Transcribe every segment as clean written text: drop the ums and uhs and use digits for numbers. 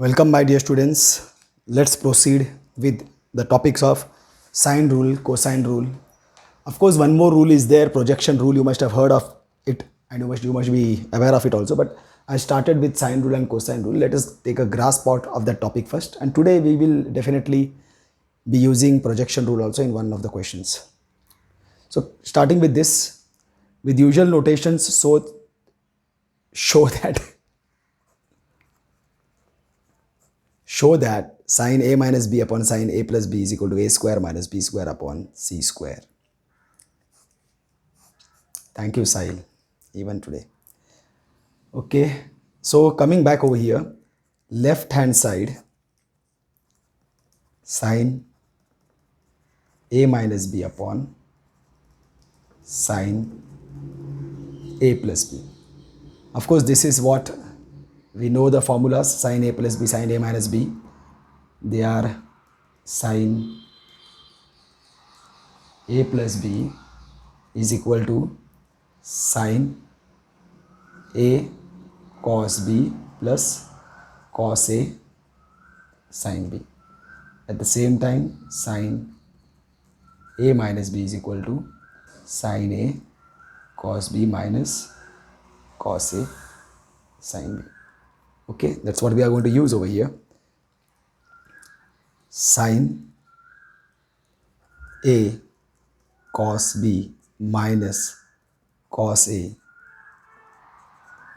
Welcome, my dear students. Let's proceed with the topics of sine rule, cosine rule. Of course, one more rule is there, projection rule. You must have heard of it, and you must be aware of it also. But I started with sine rule and cosine rule. Let us take a grasp out of that topic first. And today we will definitely be using projection rule also in one of the questions. So starting with this, with usual notations, so show that show that sine a minus b upon sine a plus b is equal to a square minus b square upon c square. Thank you, Sahil, even today. Okay, so coming back over here, left hand side, sine a minus b upon sine a plus b. Of course, this is what we know the formulas, sine a plus b, sine a minus b. They are sine a plus b is equal to sine a cos b plus cos a sin b. At the same time, sine a minus b is equal to sine a cos b minus cos a sin b. Okay, that's what we are going to use over here. Sine a cos b minus cos a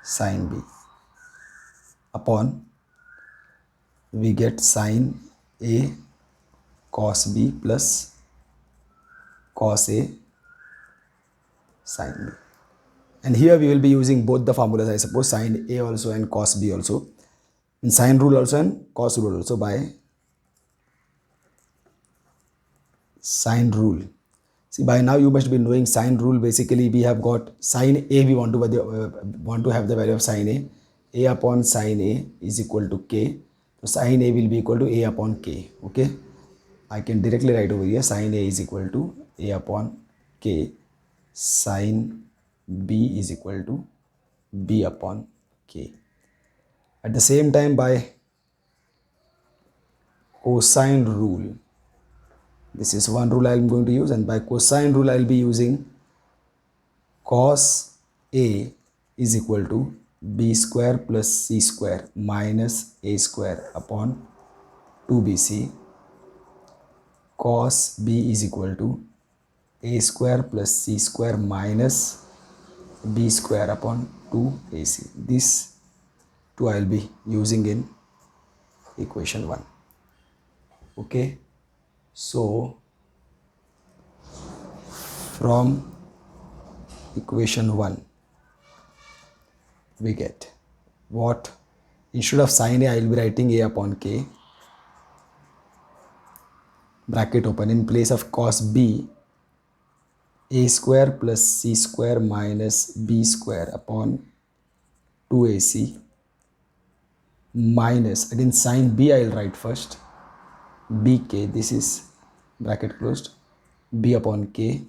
sin b upon, we get sine a cos b plus cos a sin b. And here we will be using both the formulas, I suppose, sine a also and cos b also, in sine rule also and cos rule also. By sine rule, see, by now you must be knowing sine rule. Basically, we have got sine a, we want to have the value of sine a upon sine a is equal to k. So sine a will be equal to a upon k. Okay, I can directly write over here sine a is equal to a upon k, sine b is equal to b upon k. At the same time, by cosine rule, this is one rule I am going to use, and by cosine rule I will be using cos a is equal to b square plus c square minus a square upon 2bc. Cos b is equal to a square plus c square minus b square upon 2ac. This two I will be using in equation 1. Okay, so from equation 1 we get what? Instead of sine a, I will be writing a upon k, bracket open. In place of cos b, a square plus c square minus b square upon 2ac minus, again sin b I will write first, bk, this is bracket closed, b upon k,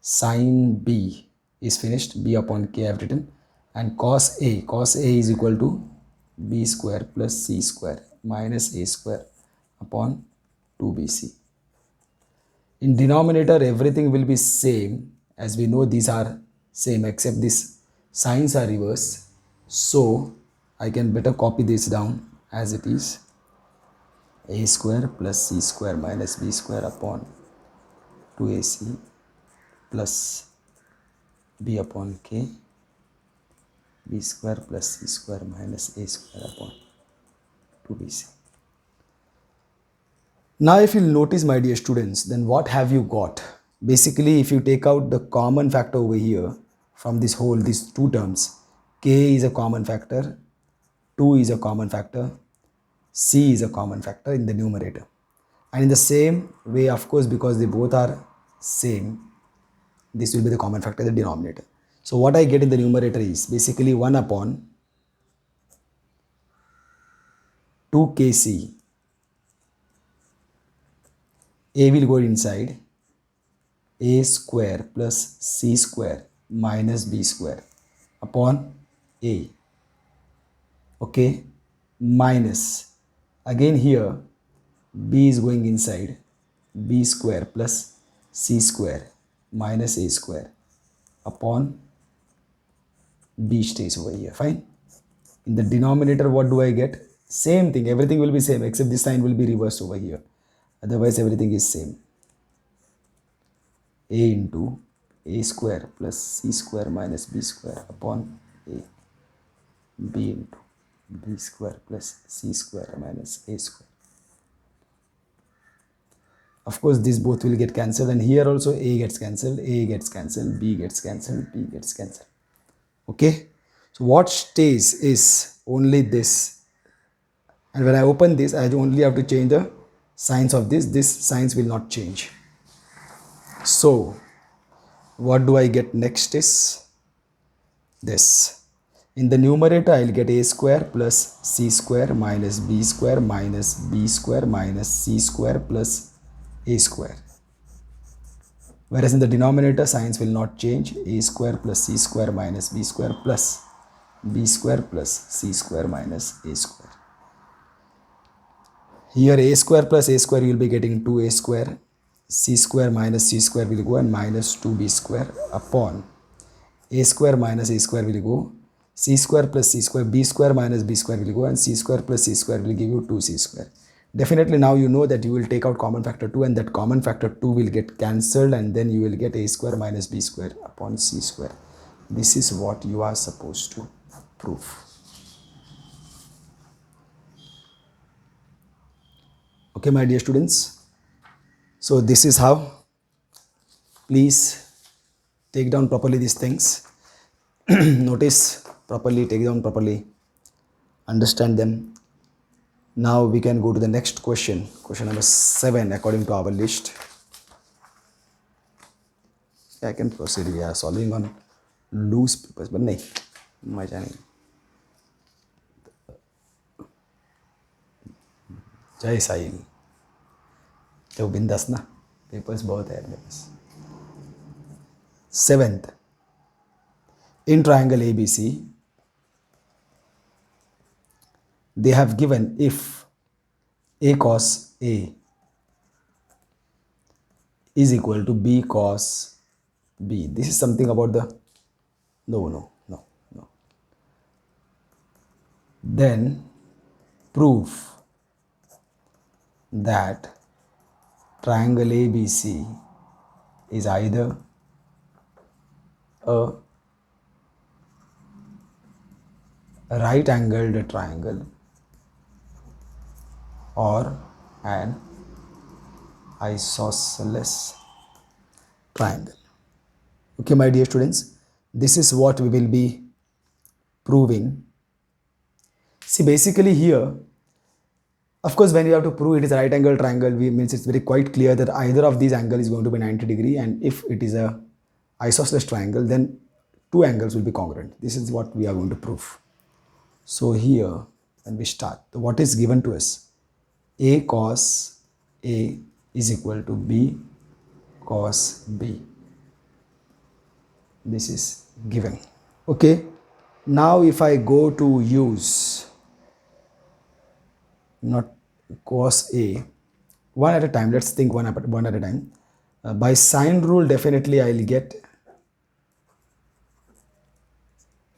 sin b is finished, b upon k I have written, and cos a is equal to b square plus c square minus a square upon 2bc. In denominator, everything will be same, as we know these are same except these signs are reversed. So I can better copy this down as it is, a square plus c square minus b square upon 2ac plus b upon k, b square plus c square minus a square upon 2bc. Now if you notice, my dear students, then what have you got? Basically, if you take out the common factor over here from this whole, these two terms, k is a common factor, 2 is a common factor, c is a common factor in the numerator. And in the same way, of course, because they both are same, this will be the common factor in the denominator. So what I get in the numerator is basically 1 upon 2kc. A will go inside, a square plus c square minus b square upon a, okay, minus Again here b is going inside, b square plus c square minus a square upon b stays over here. Fine. In the denominator, what do I get? Same thing, everything will be same except this sign will be reversed over here. Otherwise everything is same. A into a square plus c square minus b square upon a, b into b square plus c square minus a square. Of course these both will get cancelled, and here also a gets cancelled, a gets cancelled, b gets cancelled, b gets cancelled. Okay, so what stays is only this, and when I open this I only have to change the signs of this signs will not change. So what do I get next is this. In the numerator I'll get a square plus c square minus b square minus b square minus c square plus a square. Whereas in the denominator signs will not change. A square plus c square minus b square plus b square plus c square minus a square. Here a square plus a square you will be getting 2a square, c square minus c square will go and minus 2b square upon a square minus a square will go, c square plus c square, b square minus b square will go, and c square plus c square will give you 2c square. Definitely now you know that you will take out common factor 2, and that common factor 2 will get cancelled, and then you will get a square minus b square upon c square. This is what you are supposed to prove. Okay, my dear students. So this is how. Please take down properly these things. Notice properly, take down properly, understand them. Now we can go to the next question, question number 7 according to our list. I can proceed. We are solving on loose papers, but nahi, maja nahi. जय साहिल, तो बिंदास ना, papers बहुत है मेरे पास. 7th, in triangle ABC, they have given if a cos A is equal to b cos B. This is something about the, no. Then prove that triangle ABC is either a right angled triangle or an isosceles triangle. Okay, my dear students, this is what we will be proving. See, basically here, of course, when you have to prove it is a right angle triangle, means it's very quite clear that either of these angle is going to be 90 degree, and if it is a isosceles triangle, then two angles will be congruent. This is what we are going to prove. So here, when we start, what is given to us? A cos A is equal to B cos B. This is given. Okay. Now if I go to use not cos A, one at a time, let's think one at a time. By sine rule, definitely I will get,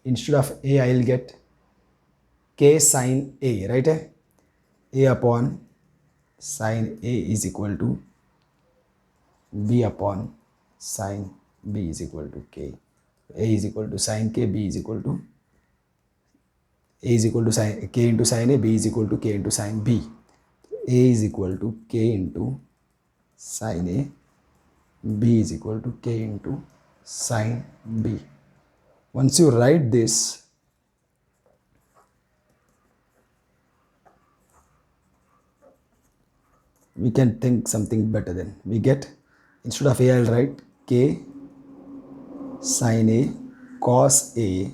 instead of A, I will get k sine A, right? A upon sine A is equal to B upon sine B is equal to k. A is equal to sine k, B is equal to, A is equal to sine k into sine A, B is equal to k into sine B. A is equal to k into sine A, B is equal to k into sine B. Once you write this, we can think something better. Then we get, instead of A, I'll write k sine A cos A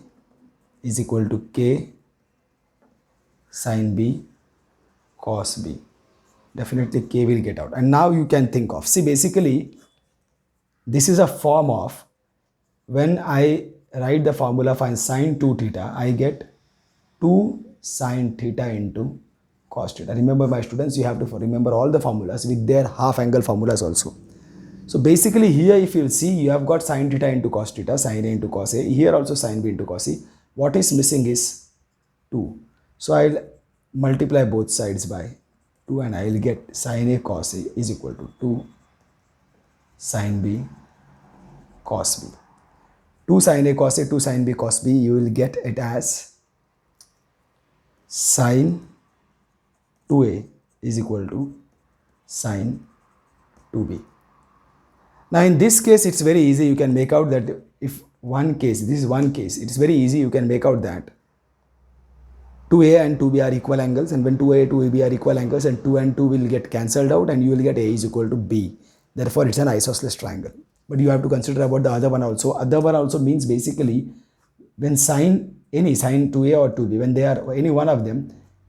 is equal to k sine B cos B. Definitely k will get out. And now you can think of, see, basically this is a form of, when I write the formula for sine 2 theta, I get 2 sine theta into cos theta. Remember my students, you have to remember all the formulas with their half angle formulas also. So basically here if you'll see, you have got sin theta into cos theta, sin A into cos A, here also sin B into cos E. What is missing is 2. So I'll multiply both sides by 2 and I'll get sin A cos A is equal to 2 sin B cos B. 2 sin A cos A, 2 sin B cos B, you will get it as sin 2A is equal to sin 2B. Now in this case, it's very easy. You can make out that if one case, this is one case, it's very easy. You can make out that 2A and 2B are equal angles, and when 2A and 2B are equal angles, and 2 and 2 will get cancelled out and you will get A is equal to B. Therefore, it's an isosceles triangle. But you have to consider about the other one also. Other one also means basically when any sin 2A or 2B, when they are any one of them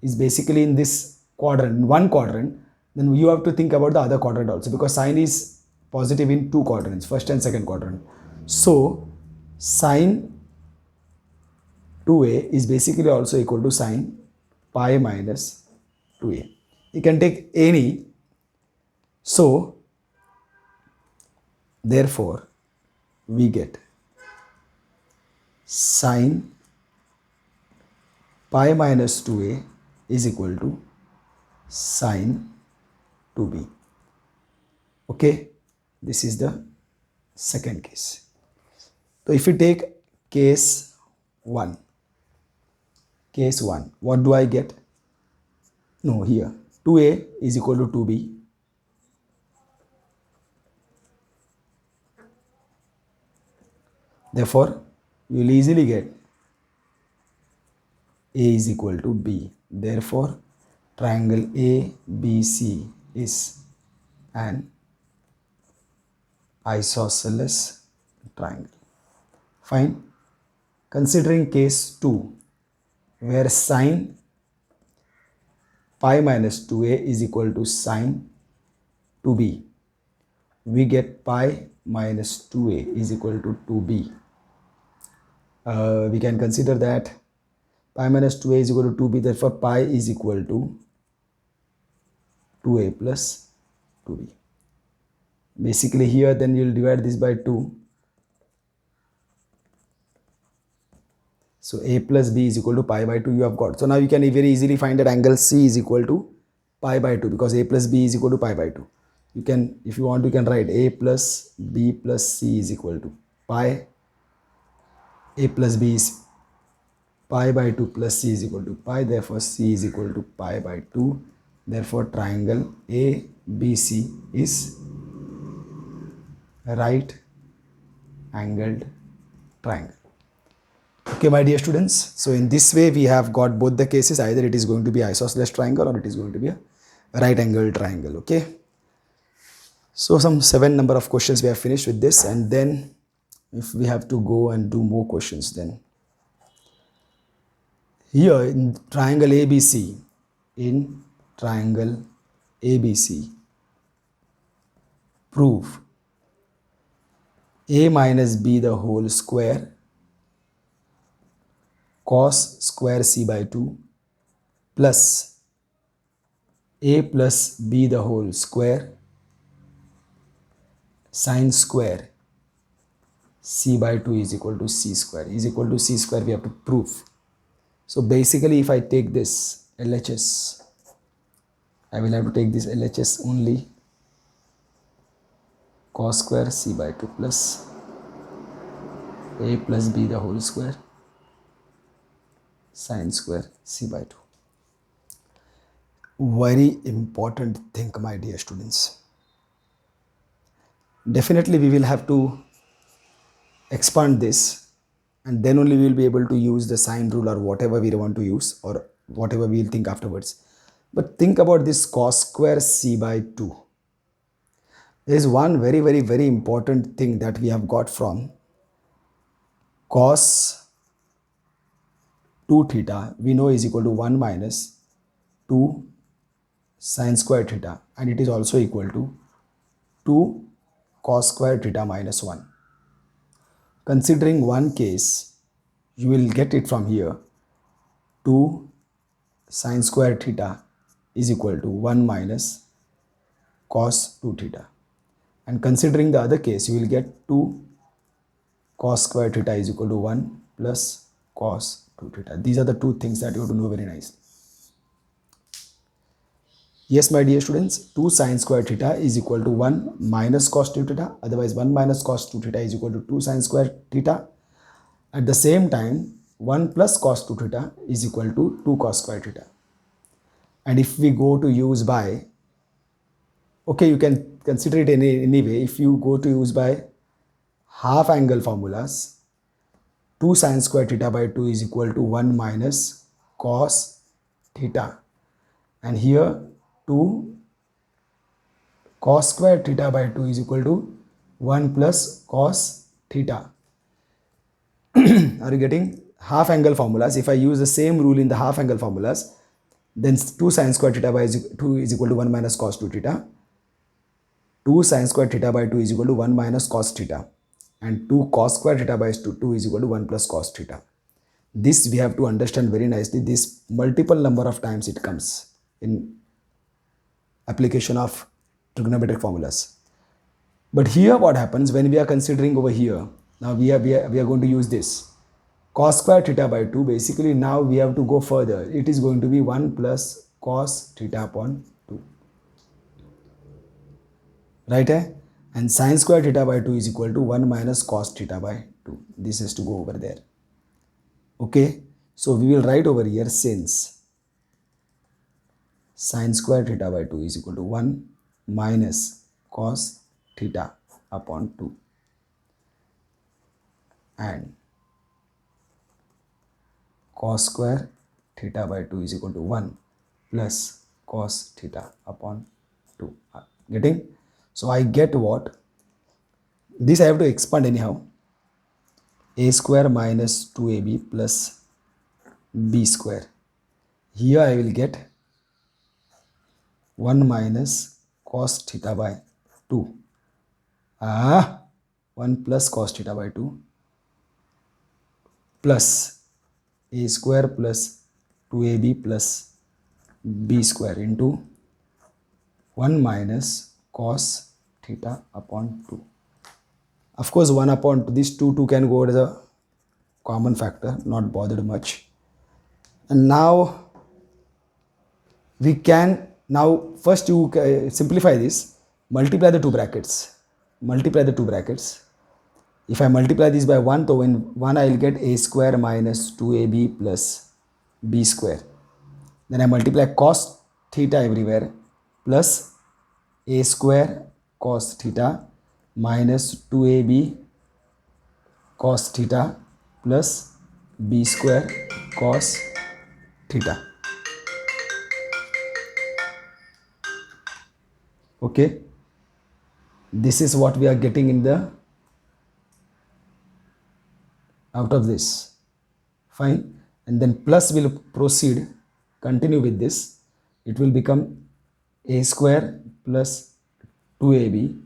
is basically in this quadrant, one quadrant, then you have to think about the other quadrant also, because sin is positive in two quadrants, first and second quadrant. So sin 2A is basically also equal to sin pi minus 2A. You can take any. So therefore we get sin pi minus 2A is equal to sin 2B. Okay, this is the second case. So if you take case 1, what do I get? No, here 2A is equal to 2B. Therefore, you will easily get A is equal to B. Therefore, triangle ABC is an isosceles triangle. Fine. Considering case 2, where sin pi minus 2A is equal to sin 2B, we get pi minus 2A is equal to 2B. We can consider that pi minus 2A is equal to 2B, therefore pi is equal to 2A plus 2B. Basically here then you will divide this by 2. So A plus B is equal to pi by 2 you have got. So now you can very easily find that angle C is equal to pi by 2, because A plus B is equal to pi by 2. You can, if you want, you can write A plus B plus C is equal to pi. A plus B is pi by 2 plus C is equal to pi. Therefore C is equal to pi by 2. Therefore triangle ABC is a right angled triangle. Okay, my dear students. So in this way we have got both the cases. Either it is going to be isosceles triangle or it is going to be a right angled triangle. Okay. So some 7 number of questions we have finished with this, and then if we have to go and do more questions, then here in triangle ABC, prove A minus B the whole square cos square C by 2 plus A plus B the whole square sin square C by 2 is equal to C square. Is equal to C square we have to prove. So basically if I take this LHS, I will have to take this LHS only, cos square C by 2 plus A plus B the whole square sin square C by 2. Very important thing, my dear students. Definitely we will have to expand this, and then only we will be able to use the sine rule or whatever we want to use, or whatever we will think afterwards. But think about this cos square C by 2. There is one very important thing that we have got from cos 2 theta, we know is equal to 1 minus 2 sin square theta, and it is also equal to 2 cos square theta minus 1. Considering one case, you will get it from here, 2 sin square theta is equal to 1 minus cos 2 theta. And considering the other case, you will get 2 cos square theta is equal to 1 plus cos 2 theta. These are the two things that you have to know very nicely. Yes, my dear students, 2 sin square theta is equal to 1 minus cos 2 theta. Otherwise, 1 minus cos 2 theta is equal to 2 sin square theta. At the same time, 1 plus cos 2 theta is equal to 2 cos square theta. And if we go to use by, okay, you can consider it any way. If you go to use by half angle formulas, 2 sin square theta by 2 is equal to 1 minus cos theta. And here 2 cos square theta by 2 is equal to 1 plus cos theta. Are you getting? Half angle formulas, if I use the same rule in the half angle formulas, then 2 sin square theta by 2 is equal to 1 minus cos 2 theta. 2 sin square theta by 2 is equal to 1 minus cos theta. And 2 cos square theta by 2 is equal to 1 plus cos theta. This we have to understand very nicely. This multiple number of times it comes in application of trigonometric formulas. But here what happens when we are considering over here, now we are going to use this cos square theta by 2. Basically now we have to go further. It is going to be 1 plus cos theta upon 2, right? And sin square theta by 2 is equal to 1 minus cos theta by 2. This has to go over there. Okay, so we will write over here, since sin square theta by 2 is equal to 1 minus cos theta upon 2, and cos square theta by 2 is equal to 1 plus cos theta upon 2. Getting? So I get what? This I have to expand anyhow. A square minus 2ab plus b square. Here I will get 1 minus cos theta by 2. 1 plus cos theta by 2 plus a square plus 2ab plus b square into 1 minus cos theta upon 2. Of course, 1 upon 2, this 2 can go as a common factor, not bothered much. And now we can, now first you simplify this, multiply the two brackets. Multiply the two brackets. If I multiply this by 1, so in 1 I will get a square minus 2ab plus b square. Then I multiply cos theta everywhere plus a square cos theta minus 2ab cos theta plus b square cos theta. Okay, this is what we are getting in the out of this. Fine. And then plus will proceed, continue with this. It will become a square plus 2ab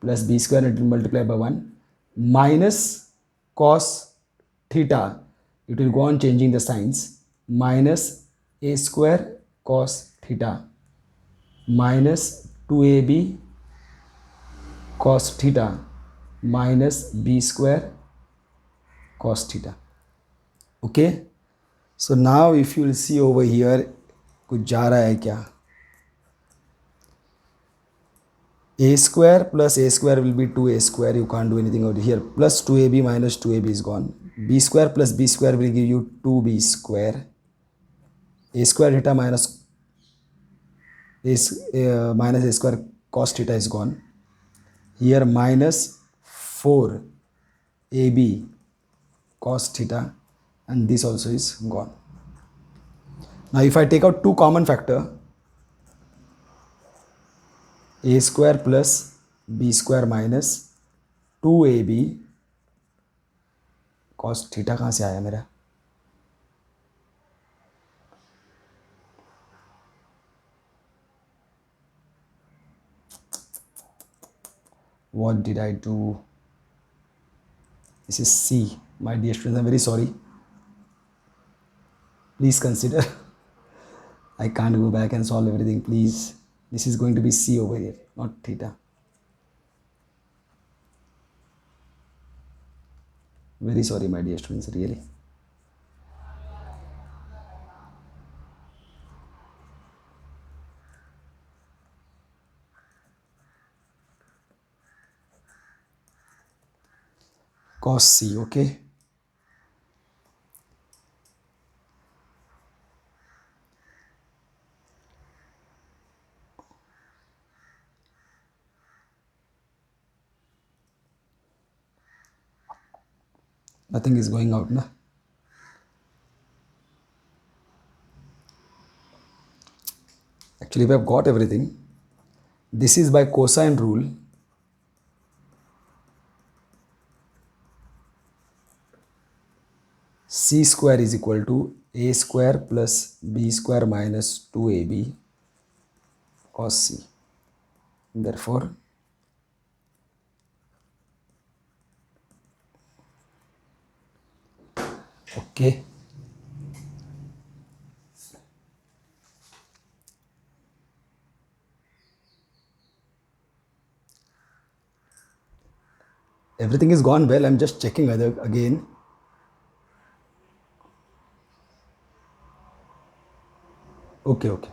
plus b square, and it will multiply by 1 minus cos theta. It will go on changing the signs, minus a square cos theta minus 2ab cos theta minus b square cos theta. Okay, so now if you will see over here, कुछ जा रहा है क्या? A square plus a square will be 2a square. You can't do anything over here. Plus 2ab minus 2ab is gone. B square plus b square will give you 2b square. A square theta minus a square cos theta is gone. Here minus 4ab cos theta, and this also is gone. Now if I take out two common factor, a square plus b square minus 2ab cos theta, कहाँ से आया मेरा? What did I do? This is C. My dear students, I'm very sorry. Please consider. I can't go back and solve everything, please. This is going to be C over here, not theta. Very sorry, my dear students, really. Cos C, okay. Nothing is going out, na? Actually, we have got everything. This is by cosine rule. C square is equal to A square plus B square minus 2AB cos C. Therefore, okay. Everything is gone well. I'm just checking whether again. Okay, okay.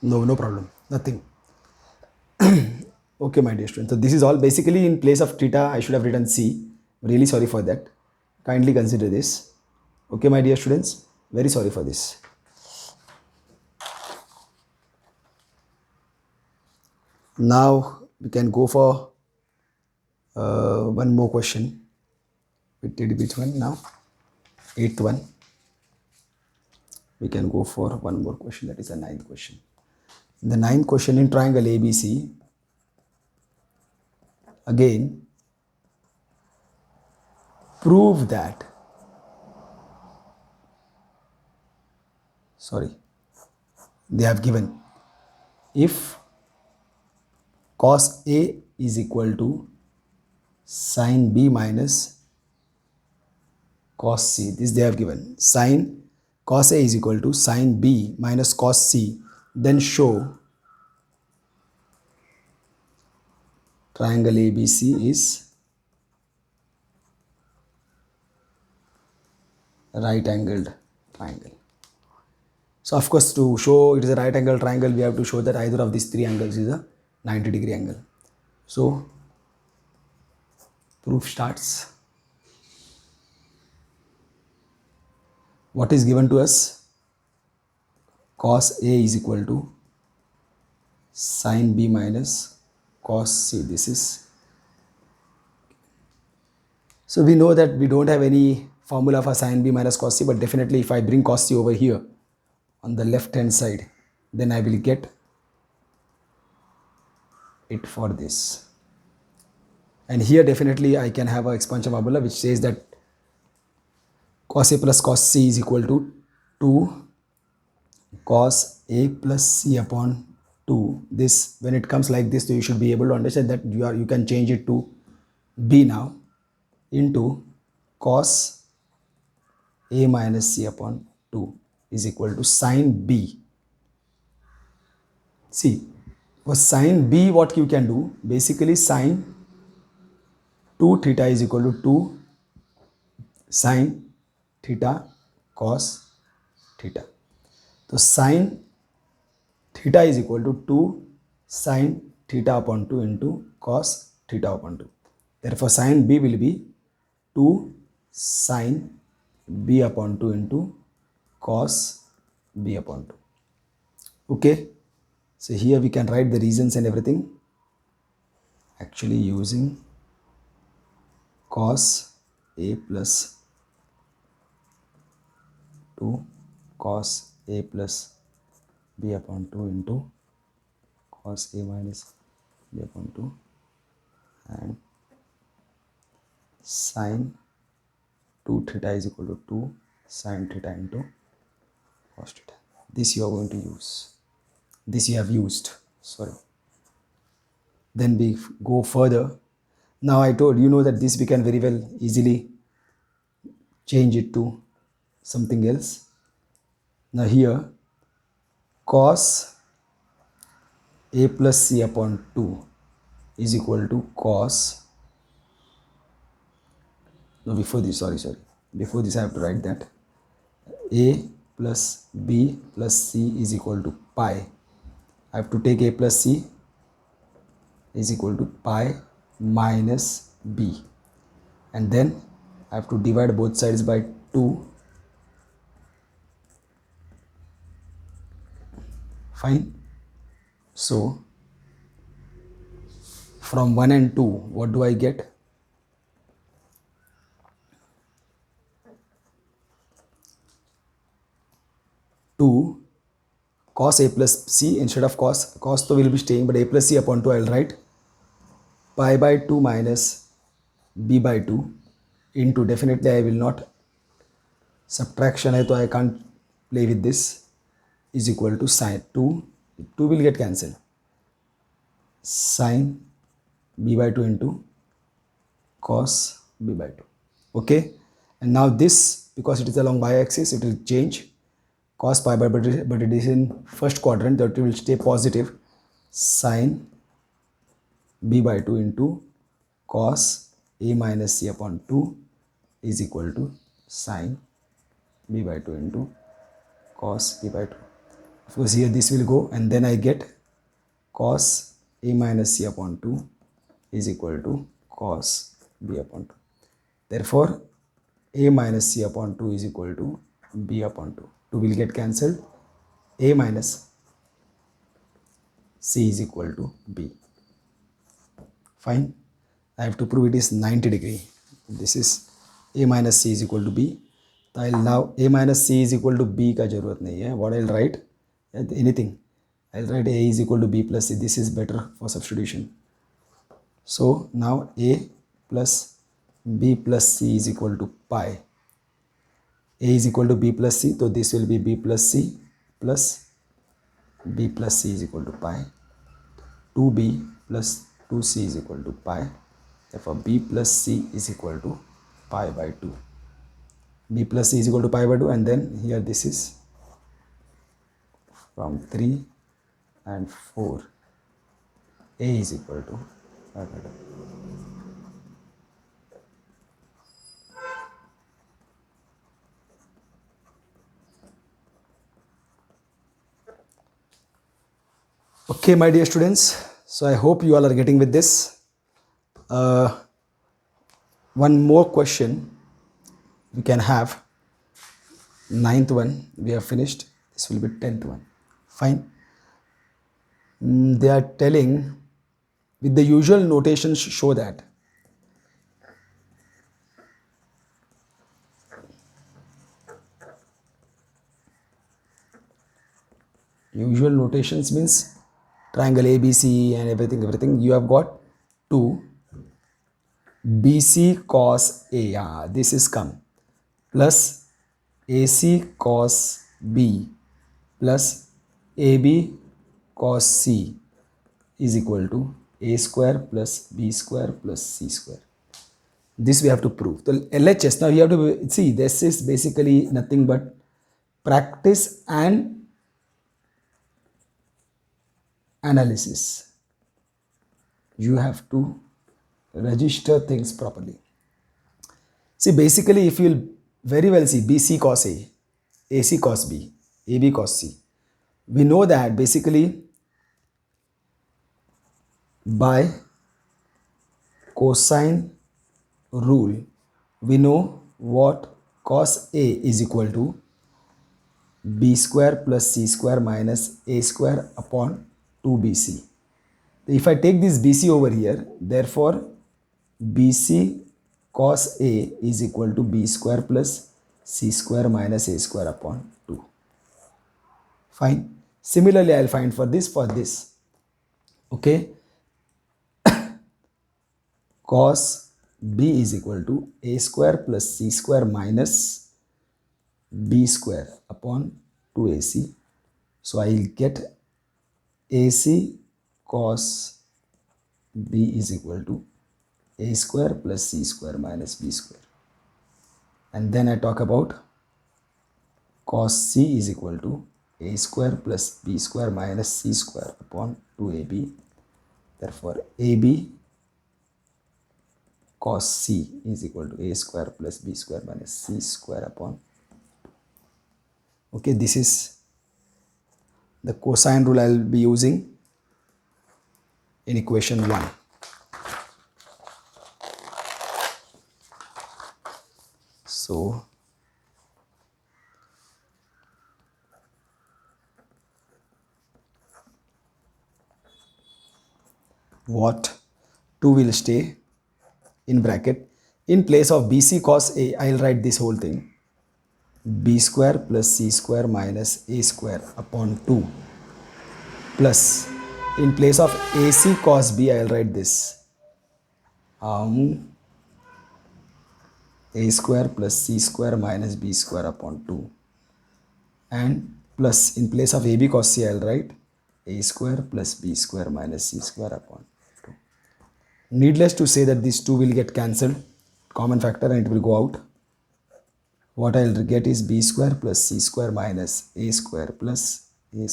No problem. Nothing. Okay, my dear students. So this is all basically in place of theta. I should have written C. Really sorry for that. Kindly consider this. Okay, my dear students. Very sorry for this. Now we can go for one more question. We did which one now? Eighth one. We can go for one more question. That is the ninth question. In the ninth question in triangle ABC, again, prove that, they have given if cos A is equal to sin B minus cos C. This they have given. Sin cos A is equal to sin B minus cos C. Then show triangle ABC is right angled triangle. So of course, to show it is a right angle triangle, we have to show that either of these three angles is a 90-degree angle. So proof starts. What is given to us? Cos A is equal to sin B minus cos C. This is. So we know that we don't have any formula for sin B minus cos C, but definitely if I bring cos C over here on the left hand side, then I will get it for this. And here definitely I can have an expansion formula which says that cos A plus cos C is equal to 2 cos A plus C upon 2. This, when it comes like this, so you should be able to understand that you can change it to B now, into cos A minus C upon 2 is equal to sin B. See, for sin B, what you can do, basically sin 2 theta is equal to 2 sin theta cos theta. So sin theta is equal to 2 sin theta upon 2 into cos theta upon 2. Therefore, sin B will be 2 sin B upon 2 into cos B upon 2. Okay. So here we can write the reasons and everything. Actually using cos A plus 2 cos A plus B upon 2 into cos A minus B upon 2 and sin 2 theta is equal to 2 sin theta into cos theta. This you are going to use. This you have used. Sorry. Then we go further. Now I told you know that this we can very well easily change it to something else. Now here cos a plus c upon 2 is equal to cos, no, before this, sorry, before this I have to write that a plus b plus c is equal to pi. I have to take a plus c is equal to pi minus b, and then I have to divide both sides by 2. Fine. So from 1 and 2, what do I get? 2 cos a plus c, instead of cos so will be staying, but a plus c upon 2 I will write pi by 2 minus b by 2 into, definitely I will not, subtraction hai to I can't play with this, is equal to sin 2 will get cancelled, sin b by 2 into cos b by 2. Okay, and now this, because it is along y-axis, it will change cos pi by, but it is in first quadrant, that will stay positive, sin b by 2 into cos a minus c upon 2 is equal to sin b by 2 into cos b by 2. Of course here this will go, and then I get cos a minus c upon 2 is equal to cos b upon 2. Therefore a minus c upon 2 is equal to b upon 2. 2 will get cancelled, a minus c is equal to b. Fine. I have to prove it is 90 degree. This is a minus c is equal to b. So I'll now a minus c is equal to b का जरूरत नहीं है. What I'll write? Anything. I'll write a is equal to b plus c. This is better for substitution. So now a plus b plus c is equal to pi. A is equal to b plus c, so this will be b plus c plus b plus c is equal to pi. 2b plus 2c is equal to pi. Therefore b plus c is equal to pi by 2. B plus c is equal to pi by 2, and then here this is from 3 and 4. A is equal to pi by 2. Okay, my dear students, so I hope you all are getting with this. One more question we can have. 9th one we have finished. This will be 10th one. Fine. They are telling with the usual notations show that usual notations means triangle ABC and everything. You have got 2 BC cos A, yeah, this is come, plus AC cos B plus AB cos C is equal to A square plus B square plus C square. This we have to prove. So LHS, now you have to see, this is basically nothing but practice and analysis. You have to register things properly. See, basically if you will very well see BC cos A, AC cos B, AB cos C, we know that basically by cosine rule we know what cos A is equal to B square plus C square minus A square upon 2BC. If I take this BC over here, therefore BC cos A is equal to B square plus C square minus A square upon 2. Fine. Similarly, I will find for this. Okay. Cos B is equal to A square plus C square minus B square upon 2AC. So I will get AC cos B is equal to A square plus C square minus B square. And then I talk about cos C is equal to a square plus b square minus c square upon 2ab. Therefore, ab cos c is equal to a square plus b square minus c square upon. Okay, this is the cosine rule I will be using in equation 1. So, what 2 will stay in bracket. In place of bc cos a, I will write this whole thing. B square plus c square minus a square upon 2 plus, in place of ac cos b, I will write this. A square plus c square minus b square upon 2, and plus, in place of ab cos c, I will write a square plus b square minus c square upon 2. Needless to say that these two will get cancelled, common factor, and it will go out. What I will get is b square plus c square minus a square plus c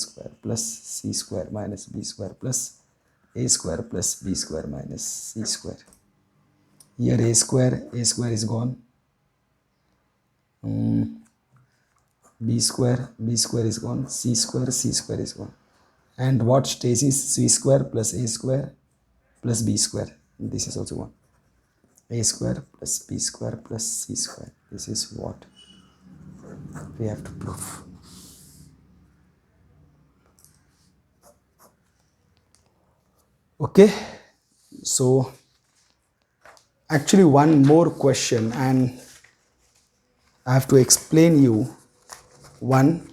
square minus b square plus a square plus b square minus c square. Here a square is gone. B square is gone. C square is gone. And what stays is c square plus a square plus b square. This is also gone. A square plus b square plus c square. This is what we have to prove. Okay, so actually one more question, and I have to explain you one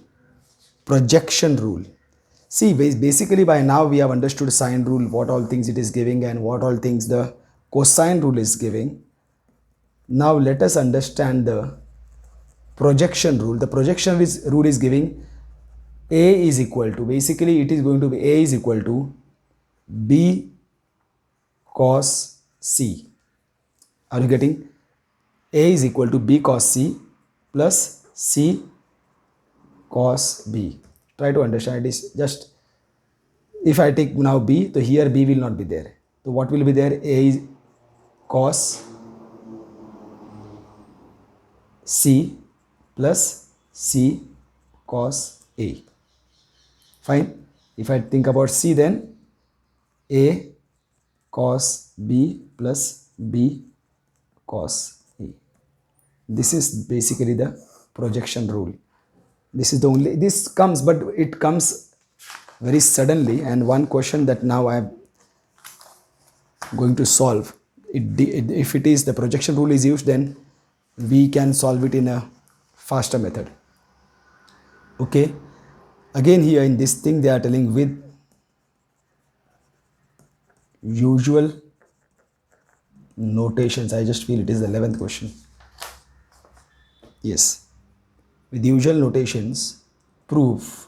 projection rule. See, basically by now we have understood sine rule, what all things it is giving and what all things the cosine rule is giving. Now let us understand the projection rule. The projection rule is giving A is equal to, basically it is going to be A is equal to B cos C. Are you getting? A is equal to B cos C plus C cos B. Try to understand it. Is just, if I take now B, so here B will not be there. So what will be there? A is cos C plus C cos A. Fine. If I think about C, then A cos B plus B cos A. This is basically the projection rule. This is the only, this comes, but it comes very suddenly, and one question that now I am going to solve, if it is the projection rule is used, then we can solve it in a faster method. Okay, again here in this thing they are telling with usual notations. I just feel it is the 11th question. Yes, with usual notations, prove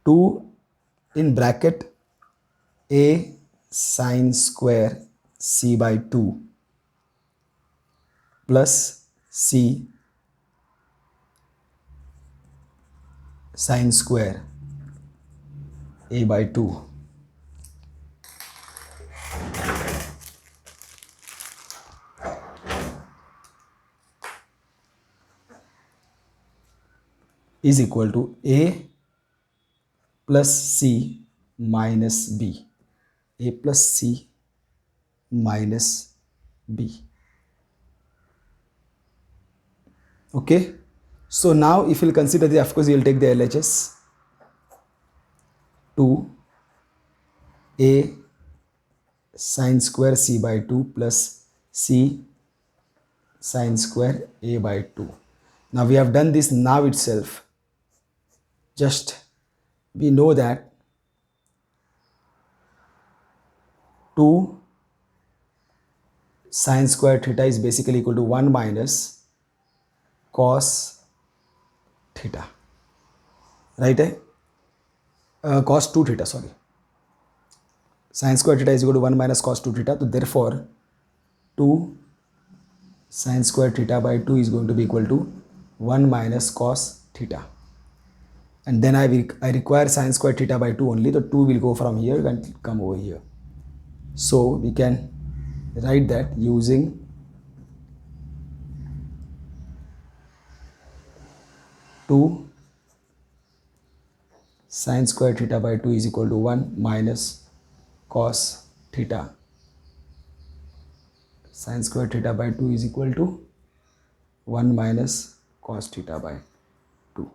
2 in bracket a sine square c by 2 plus c sine square a by 2 is equal to a plus c minus b. A plus c minus b. Okay, so now if you will consider the, of course you will take the LHS. 2 a sine square c by 2 plus c sine square a by 2. Now we have done this now itself. Just we know that 2 sine square theta is basically equal to 1 minus cos theta, right? Cos 2 theta, sorry. Sine square theta is equal to 1 minus cos 2 theta. So therefore 2 sine square theta by 2 is going to be equal to 1 minus cos theta. And then I require sine square theta by 2 only. The 2 will go from here and come over here. So we can write that using two sine square theta by 2 is equal to 1 minus cos theta. Sine square theta by 2 is equal to 1 minus cos theta by 2.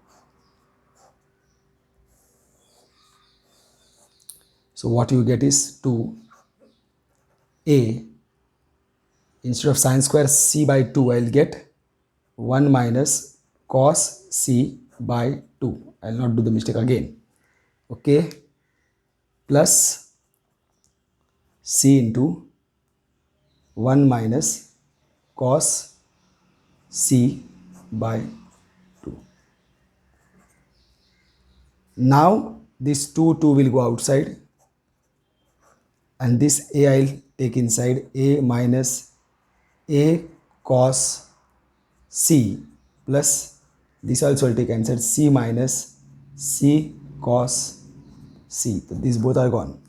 So what you get is 2a, instead of sine square c by 2, I will get 1 minus cos c by 2. I will not do the mistake again. Okay, plus c into 1 minus cos c by 2. Now this 2 will go outside, and this a I will take inside. A minus a cos c plus this also will take inside, c minus c cos c. So these both are gone.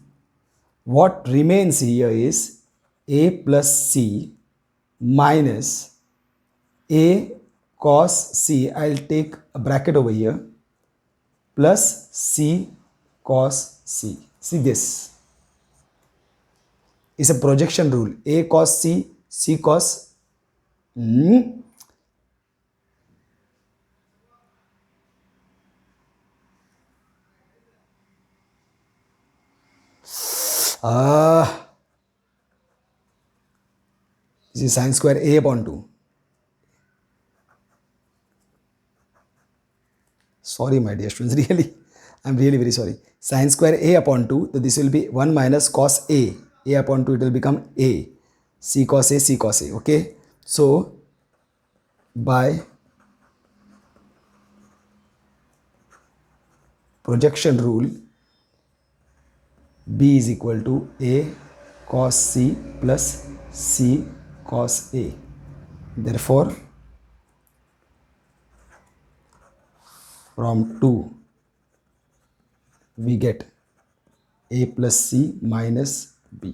What remains here is a plus c minus a cos c. I will take a bracket over here, plus c cos c. See, this is a projection rule. A cos c, c cos this is sine square a upon 2. Sorry my dear students, really, I am really very sorry. Sine square a upon 2, so this will be 1 minus cos a upon 2, it will become a, c cos a, c cos a. Okay, so by projection rule, b is equal to a cos c plus c cos a. Therefore, from 2 we get a plus c minus b.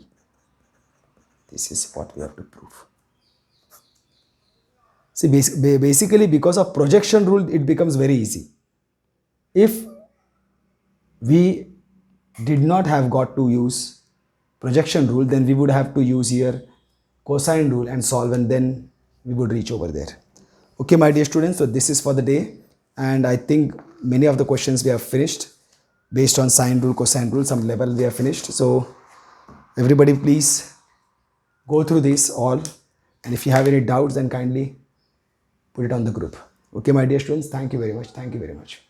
This is what we have to prove. See, basically because of projection rule, it becomes very easy. If we did not have got to use projection rule, then we would have to use here cosine rule and solve, and then we would reach over there. Okay, my dear students, so this is for the day, and I think many of the questions we have finished based on sine rule, cosine rule, some level we have finished. So everybody please go through this all, and if you have any doubts, then kindly put it on the group. Okay, my dear students, thank you very much. Thank you very much.